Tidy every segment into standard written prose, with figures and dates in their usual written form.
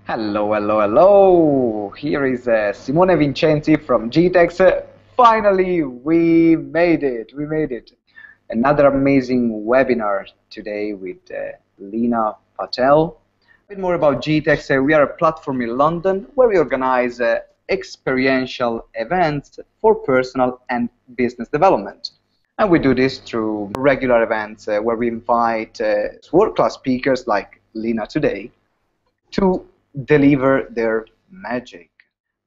Hello, hello, hello. Here is Simone Vincenzi from GTex. Finally, we made it. We made it. Another amazing webinar today with Leena Patel. A bit more about GTex. We are a platform in London where we organize experiential events for personal and business development. And we do this through regular events where we invite world-class speakers like Leena today to deliver their magic.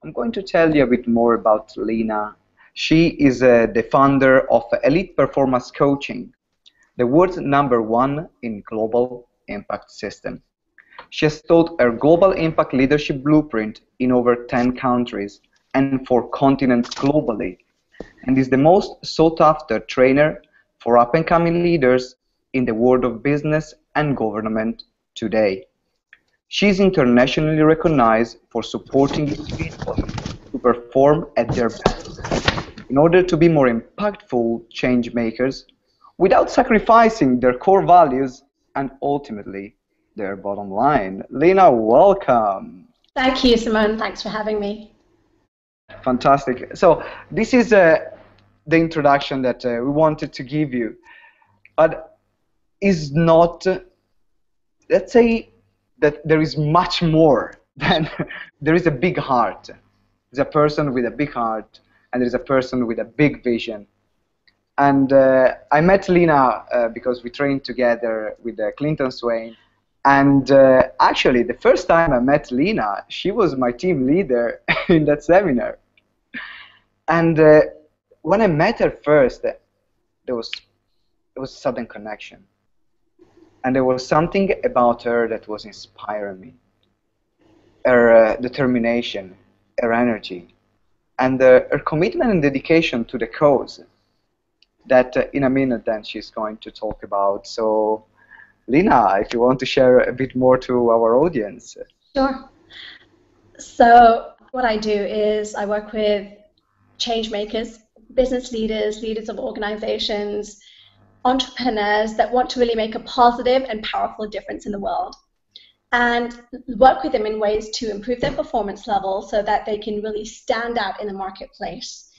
I'm going to tell you a bit more about Leena. She is the founder of Elite Performance Coaching, the world's #1 in global impact system. She has taught her global impact leadership blueprint in over 10 countries and 4 continents globally, and is the most sought-after trainer for up-and-coming leaders in the world of business and government today. She is internationally recognized for supporting individuals to perform at their best in order to be more impactful change makers without sacrificing their core values and ultimately their bottom line. Leena, welcome. Thank you, Simone. Thanks for having me. Fantastic. So this is the introduction that we wanted to give you, but is not, let's say, that there is much more than there is a big heart. There's a person with a big heart, and there's a person with a big vision. And I met Leena because we trained together with Clinton Swain. And actually, the first time I met Leena, she was my team leader in that seminar. And when I met her first, there was a sudden connection. And there was something about her that was inspiring me. Her determination, her energy, and her commitment and dedication to the cause that in a minute then she's going to talk about. So, Leena, if you want to share a bit more to our audience. Sure. So what I do is I work with change makers, business leaders, leaders of organizations, entrepreneurs that want to really make a positive and powerful difference in the world, and work with them in ways to improve their performance level so that they can really stand out in the marketplace.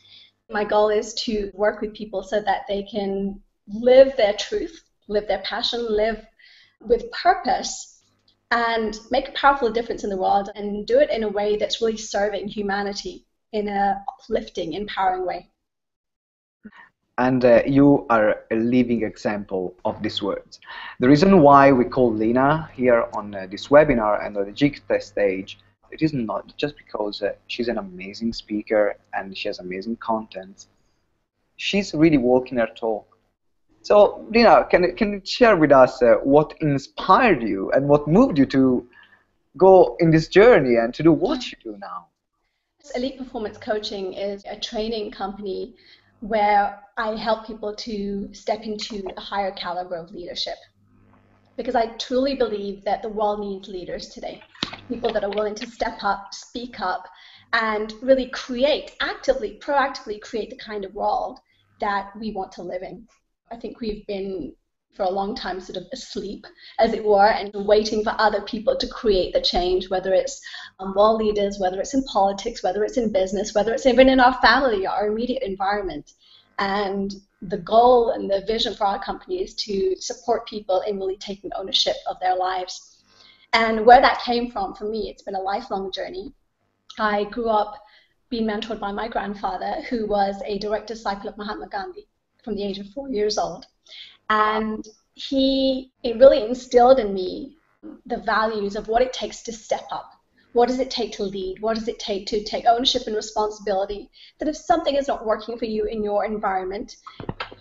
My goal is to work with people so that they can live their truth, live their passion, live with purpose, and make a powerful difference in the world, and do it in a way that's really serving humanity in a uplifting, empowering way. And you are a living example of these words. The reason why we call Leena here on this webinar and on the GTex stage, it is not just because she's an amazing speaker and she has amazing content. She's really walking her talk. So, Leena, can you share with us what inspired you and what moved you to go in this journey and to do what you do now? Elite Performance Coaching is a training company where I help people to step into a higher caliber of leadership. Because I truly believe that the world needs leaders today. People that are willing to step up, speak up, and really create, actively, proactively create the kind of world that we want to live in. I think we've been, for a long time, sort of asleep, as it were, and waiting for other people to create the change, whether it's world leaders, whether it's in politics, whether it's in business, whether it's even in our family, our immediate environment. And the goal and the vision for our company is to support people in really taking ownership of their lives. And where that came from, for me, it's been a lifelong journey. I grew up being mentored by my grandfather, who was a direct disciple of Mahatma Gandhi from the age of 4 years old. And it really instilled in me the values of what it takes to step up. What does it take to lead? What does it take to take ownership and responsibility? That if something is not working for you in your environment,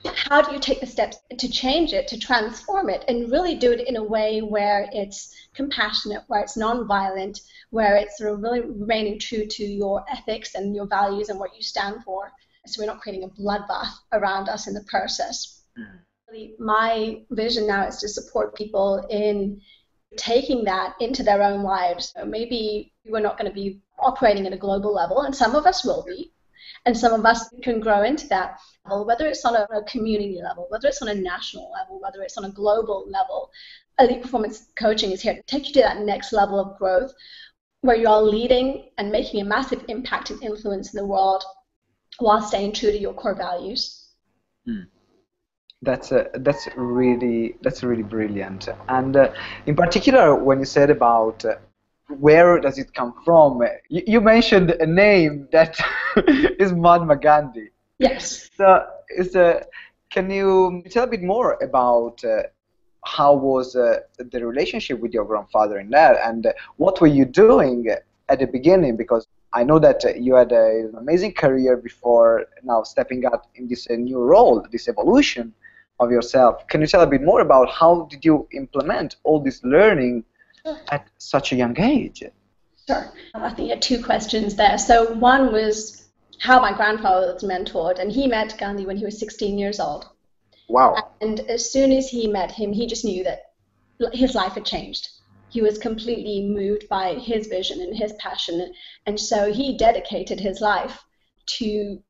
how do you take the steps to change it, to transform it, and really do it in a way where it's compassionate, where it's non-violent, where it's sort of really remaining true to your ethics and your values and what you stand for, so we're not creating a bloodbath around us in the process. My vision now is to support people in taking that into their own lives. So maybe we're not going to be operating at a global level, and some of us will be, and some of us can grow into that level, whether it's on a community level, whether it's on a national level, whether it's on a global level. Elite Performance Coaching is here to take you to that next level of growth where you're leading and making a massive impact and influence in the world while staying true to your core values. Hmm. That's really brilliant. And in particular, when you said about where does it come from, you mentioned a name that is Mahatma Gandhi. Yes. So, can you tell a bit more about how was the relationship with your grandfather in that, and what were you doing at the beginning? Because I know that you had an amazing career before now stepping out in this new role, this evolution of yourself. Can you tell a bit more about how did you implement all this learning at such a young age? Sure. I think you had two questions there. So one was how my grandfather was mentored, and he met Gandhi when he was 16 years old. Wow. And as soon as he met him, he just knew that his life had changed. He was completely moved by his vision and his passion, and so he dedicated his life to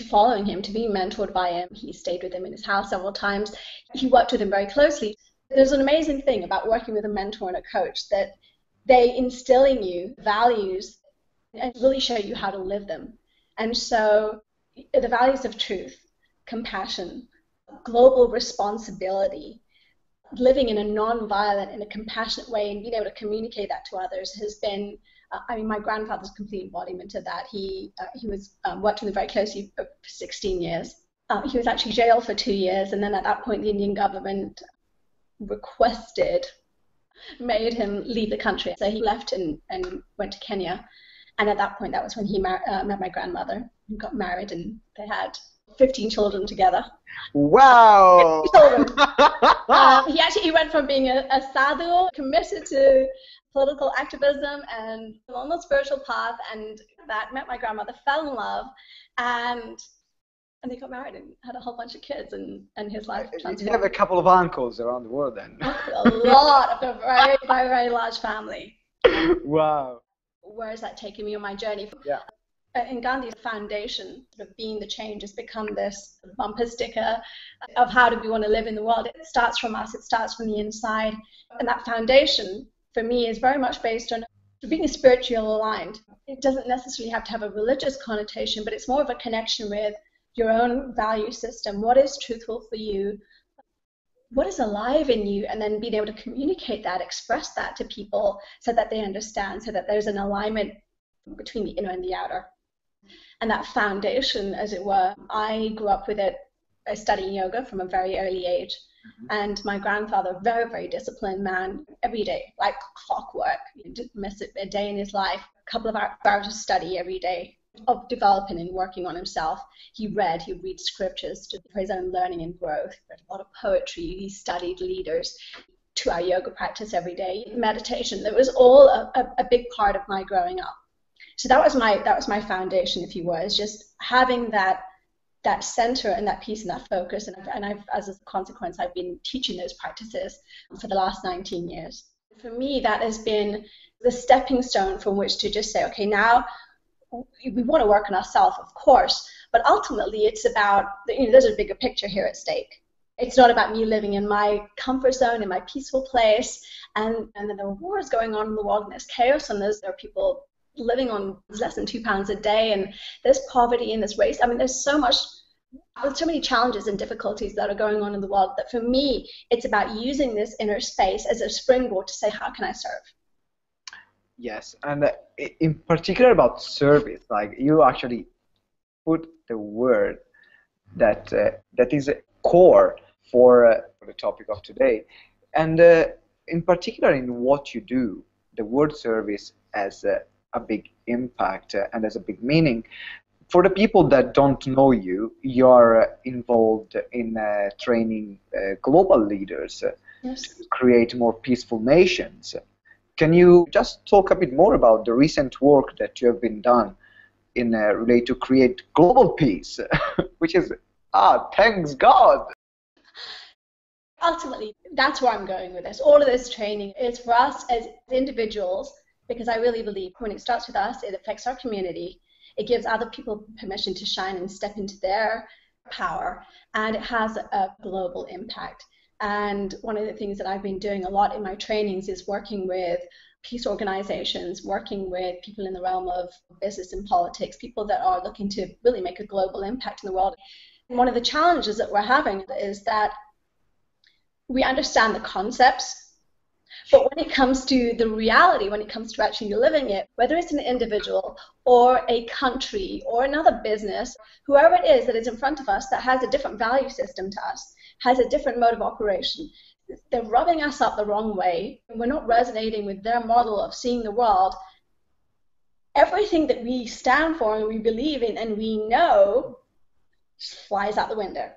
following him, to being mentored by him. He stayed with him in his house several times. He worked with him very closely. There's an amazing thing about working with a mentor and a coach, that they instill in you values and really show you how to live them. And so the values of truth, compassion, global responsibility, living in a non-violent, in a compassionate way, and being able to communicate that to others has been, I mean, my grandfather's complete embodiment of that. He was worked with him very closely for 16 years. He was actually jailed for 2 years, and then at that point the Indian government made him leave the country. So he left and went to Kenya. And at that point, that was when he met my grandmother and got married, and they had 15 children together. Wow! 15 children. He went from being a sadhu, committed to political activism and on the spiritual path, and that met my grandmother, fell in love, and they got married and had a whole bunch of kids, and his life transformed. You have a couple of uncles around the world then. A lot of a very, very, very large family. Wow. Where has that taken me on my journey? Yeah. In Gandhi's foundation of being the change has become this bumper sticker of how do we want to live in the world. It starts from us, it starts from the inside. And that foundation for me is very much based on being spiritually aligned. It doesn't necessarily have to have a religious connotation, but it's more of a connection with your own value system. What is truthful for you? What is alive in you? And then being able to communicate that, express that to people so that they understand, so that there's an alignment between the inner and the outer. And that foundation, as it were, I grew up with it. I studied yoga from a very early age. Mm-hmm. And my grandfather, very, very disciplined man, every day, like clockwork. He didn't miss a day in his life. A couple of hours of study every day, of developing and working on himself. He'd read scriptures for his own learning and growth. He read a lot of poetry. He studied leaders. 2-hour yoga practice every day. Meditation. That was all a big part of my growing up. So that was my foundation, if you will, is just having that center and that peace and that focus. And I've, as a consequence, I've been teaching those practices for the last 19 years. For me, that has been the stepping stone from which to just say, okay, now we want to work on ourselves, of course, but ultimately it's about, there's a bigger picture here at stake. It's not about me living in my comfort zone, in my peaceful place, and then there are wars going on in the world, and there's chaos, and there are people living on less than £2 a day, and there's poverty and there's race. I mean, there's so many challenges and difficulties that are going on in the world that for me, it's about using this inner space as a springboard to say, how can I serve? Yes, and in particular about service, like you actually put the word that is core for the topic of today, and in particular in what you do, the word service has a big impact and has a big meaning. For the people that don't know you, you're involved in training global leaders Yes. to create more peaceful nations. Can you just talk a bit more about the recent work that you have been done in relate to create global peace, which is, thanks God. Ultimately, that's where I'm going with this. All of this training is for us as individuals, because I really believe when it starts with us, it affects our community. It gives other people permission to shine and step into their power, and it has a global impact. And one of the things that I've been doing a lot in my trainings is working with peace organizations, working with people in the realm of business and politics, people that are looking to really make a global impact in the world. And one of the challenges that we're having is that we understand the concepts, but when it comes to the reality, when it comes to actually living it, whether it's an individual or a country or another business, whoever it is that is in front of us that has a different value system to us, has a different mode of operation, they're rubbing us up the wrong way. We're not resonating with their model of seeing the world. Everything that we stand for and we believe in and we know flies out the window.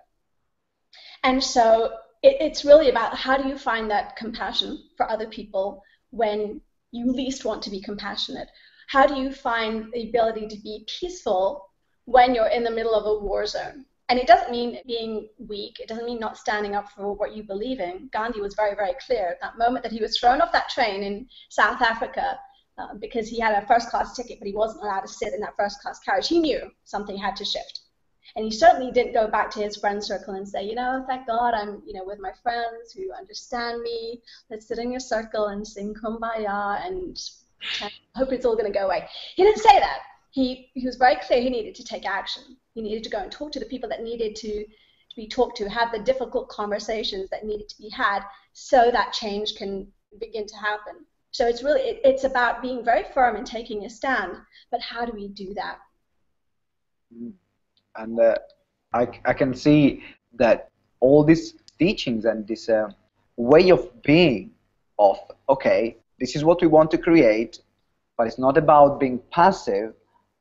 And so it's really about how do you find that compassion for other people when you least want to be compassionate? How do you find the ability to be peaceful when you're in the middle of a war zone? And it doesn't mean being weak. It doesn't mean not standing up for what you believe in. Gandhi was very, very clear at that moment that he was thrown off that train in South Africa because he had a first-class ticket, but he wasn't allowed to sit in that first-class carriage. He knew something had to shift. And he certainly didn't go back to his friend circle and say, thank God I'm, with my friends who understand me. Let's sit in a circle and sing Kumbaya and hope it's all going to go away. He didn't say that. He was very clear he needed to take action. He needed to go and talk to the people that needed to be talked to, have the difficult conversations that needed to be had so that change can begin to happen. So it's about being very firm and taking a stand. But how do we do that? And I can see that all these teachings and this way of being of, okay, this is what we want to create, but it's not about being passive,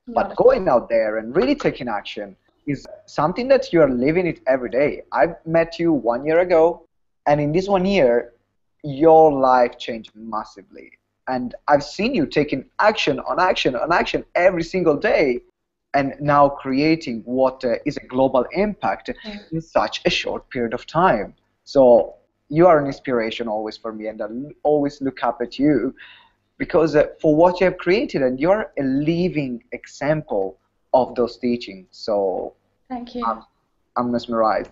but going out there and really taking action is something that you are living it every day. I met you 1 year ago, and in this 1 year, your life changed massively. And I've seen you taking action on action on action every single day, and now creating what is a global impact in such a short period of time. So you are an inspiration always for me, and I always look up at you because for what you have created, and you're a living example of those teachings. So thank you. I'm mesmerized.